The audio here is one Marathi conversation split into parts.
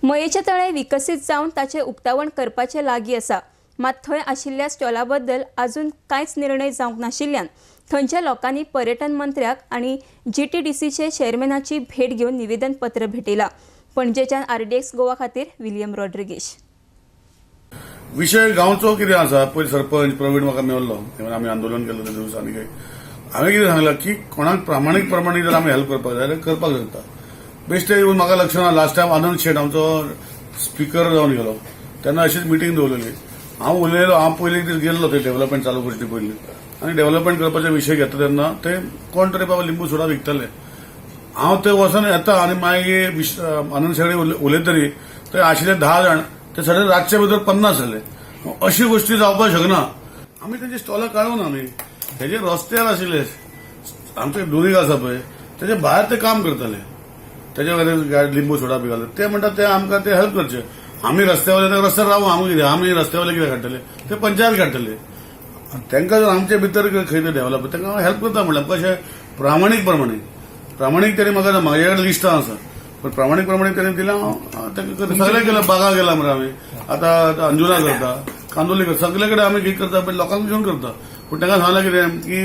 मयेचे तळे विकसीत जावन ताचे उक्तावण करपाचे लागी आसा, मात थंय आशिल्ल्या स्टॉला बद्दल अजून कांयच निर्णय जावंक नाशिल्ल्यान थंयच्या लोकांनी पर्यटन मंत्र्याक आनी GTDCचे चेअरमॅनाची भेट घेवन निवेदन पत्र भेटयलां. पणजेच्यान RDX गोवा खातीर विलियम रॉड्रिगेज. विषय गांवचो कितें आसा, पयलीं सरपंच प्रवीण म्हाका मेळ्ळो तेन्ना आमी आंदोलन केलें त्या दिवसांनी. हांवें कितें सांगलां की कोणाक प्रामाणीक जर आमी हेल्प करपाक जाय जाल्यार करपाक शकता. बेश्टे येवन म्हाका लक्षां ना, लास्ट टायम आनंद शेट आमचो स्पिकर जावन गेलो तेन्ना अशीच मिटींग दवरलेली. हांव उलयलो, हांव पयलीं दीस गेल्लो ते डेव्हलपमेंट चालू करचे पयलीं, आनी डेव्हलपमेंट करपाचे विशय घेता तेन्ना ते कोण तरी बाबा लिंबू सोडा विकताले. हांव ते वचून येता आनी मागीर आनंद शेडे उलयतरी ते आशिल्ले 10 जाण ते सगळे रातचे भितर 50 जाले. अशी गोष्टी जावपाक शकना. आमी तेजे स्टॉलां काडून आमी तेजे रस्त्यार आशिल्ले आमचे दुरीग आसा पळय तेजे भायर ते काम करताले, तेजे खातीर लिंबू सोडा बी घालता. ते म्हणटा ते आमकां ते हेल्प करचे. आमी रस्त्यावयले रस्त्यार रावू, आमी रस्त्यावयले कितें काडटले, ते पंचायत काडटले. तांकां जर आमचे भितर खंय ते डेव्हलप तांकां हेल्प करता म्हणल्यार कशें प्रामाणीक तरी म्हाका म्हाजे कडेन लिस्टां आसा, पण प्रामाणीक तरी दिलां. सगळे गेला, बागा गेला मरे आमी, आतां अंजुना करता, कांदोली करता, सगळे कडेन आमी कितें करता पण लोकांक घेवन करता. पूण तांकां सांगलां कितें की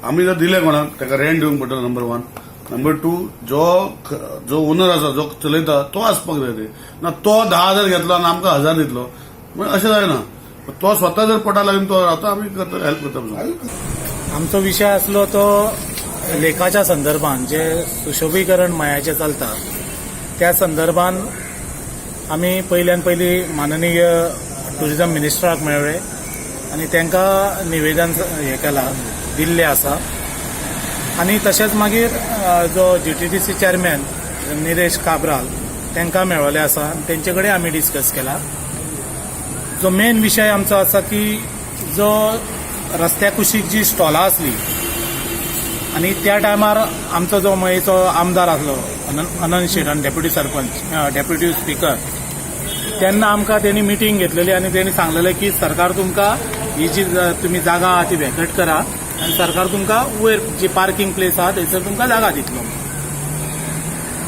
आमी जर दिले कोणाक ताका रेंट दिवंक पडटलो. नंबर 1. नंबर 2, जो ओनर आसा जो चलयता तो आसपाक जाय. ते ना तो 10,000 घेतलो आनी आमकां 1000 दितलो म्हणजे अशें जायना. तो स्वता जर पोटा लागून तो रावता आमी हेल्प करता. आमचो विषय आसलो तो लेखाच्या संदर्भात जे सुशोभीकरण मयाचे चलता त्या संदर्भात आमी पयल्यान पयली माननीय टुरिझम मिनिस्टराक मेळ्ळे आनी तांकां निवेदन हे केलां, दिल्लें आसा. आनी तशेंच मागीर जो GTDC चेअरमॅन निलेश काब्राल तांकां मेळ्ळेले आसा आनी तेंचे कडेन आमी डिस्कस केला. जो मेन विशय आमचो आसा की जो रस्त्या कुशीक जी स्टॉलां आसली आनी त्या टायमार आमचो जो मयेचो आमदार आसलो आनंद शेट आनी डेप्युटी सरपंच डेप्युटी स्पीकर तेन्ना आमकां तेणी मिटींग घेतलेली आनी तेणी सांगलेलें की सरकार तुमकां ही जी तुमी जागा आहा ती वॅकेट करा आनी सरकार तुमकां वयर जी पार्किंग प्लेस आहा थंयसर तुमकां जागा दितलो.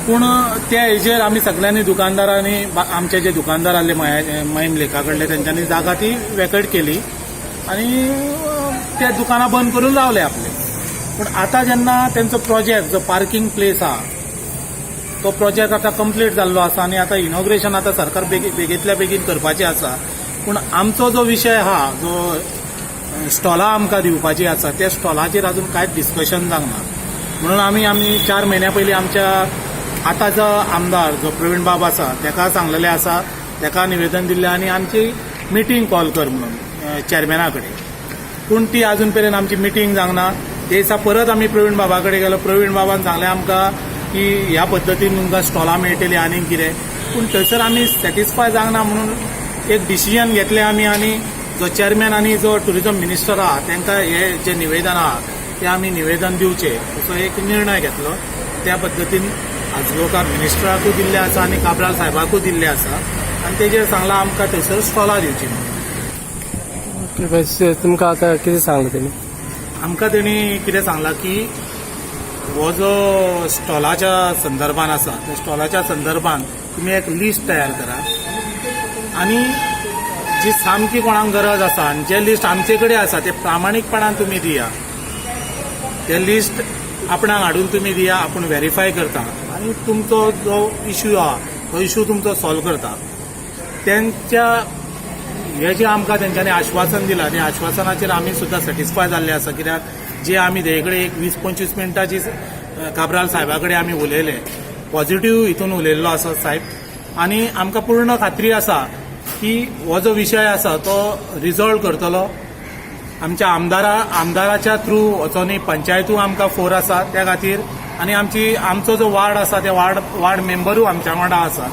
पूण त्या हेजेर आमी सगळ्यांनी दुकानदारांनी आमचे जे दुकानदार आसले मयम लेखा कडले तेंच्यांनी जागा ती वॅकेट केली आनी ते दुकानां बंद करून रावले आपले. पूण आतां जेन्ना तेंचो प्रोजेक्ट जो पार्किंग प्लेस आहा तो प्रोजेक्ट आतां कंप्लीट जाल्लो आसा आनी आतां इनॉग्रेशन आतां सरकार बेगींतल्या बेगीन करपाचें आसा. पूण आमचो जो विशय आहा जो स्टॉलां आमकां दिवपाची आसा त्या स्टॉलाचेर अजून कांयच डिस्कशन जावना. म्हणून आमी 4 म्हयन्या पयलीं आमच्या आतांचो आमदार जो प्रवीण बाब आसा ताका सांगलेलें आसा, ताका निवेदन दिल्लें आनी आमची मिटींग कॉल कर म्हणून चेअरमॅना कडेन. पूण ती अजून पर्यंत आमची मिटींग जावना. ते दिसा परत आमी प्रवीण बाबा कडेन गेलो. प्रवीण बाबान सांगलें आमकां की ह्या पद्दतीन तुमकां स्टॉलां मेळटलीं आनीक कितें. पूण थंयसर आमी सॅटिस्फाय जावना म्हणून एक डिसिजन घेतलें आमी आनी जो चेअरमॅन आनी जो टुरिझम मिनिस्टर आहा तांकां हे जे निवेदन आहा ते आमी निवेदन दिवचें असो एक निर्णय घेतलो. त्या पद्दतीन आजगांवकार मिनिस्टराकूय दिल्ले आसा आनी काब्राल साहेबाकूय दिल्ले आसा आनी तेजेर सांगलां आमकां थंयसर स्टॉलां दिवची म्हणून. तुमकां आतां कितें सांगलें तेणी? आमकां तेणी कितें सांगलां की हो जो स्टॉलाच्या संदर्भान आसा त्या स्टॉलाच्या संदर्भान तुमी एक लिस्ट तयार करा आनी जी सामकी कोणाक गरज आसा आनी जे लिस्ट आमचे कडेन आसा ते प्रामाणीकपणान तुमी दिया. ते लिस्ट आपणाक हाडून तुमी दिया, आपूण व्हेरीफाय करता आनी तुमचो जो इश्यू आहा तो इश्यू तुमचो सॉल्व करता. त्यांच्या हे जे आमकां तेंच्यांनी आश्वासन दिलां त्या आश्वासनाचेर आमी सुद्दां सॅटिस्फाय जाल्ले आसा. कित्याक जे आमी तेजे कडेन एक 20-25 मिनटां जी काब्राल साहेबा कडेन आमी उलयले, पॉझिटिव्ह हितून उलयल्लो आसा साहेब. आनी आमकां पूर्ण खात्री आसा की हो जो विशय आसा तो रिजॉल्व करतलो. आमच्या आमदाराच्या थ्रू वचोनी पंचायतू आमकां 4 आसा त्या खातीर आनी आमचो जो वार्ड आसा त्या वार्ड मेंबरूय आमच्या वांगडा आसा.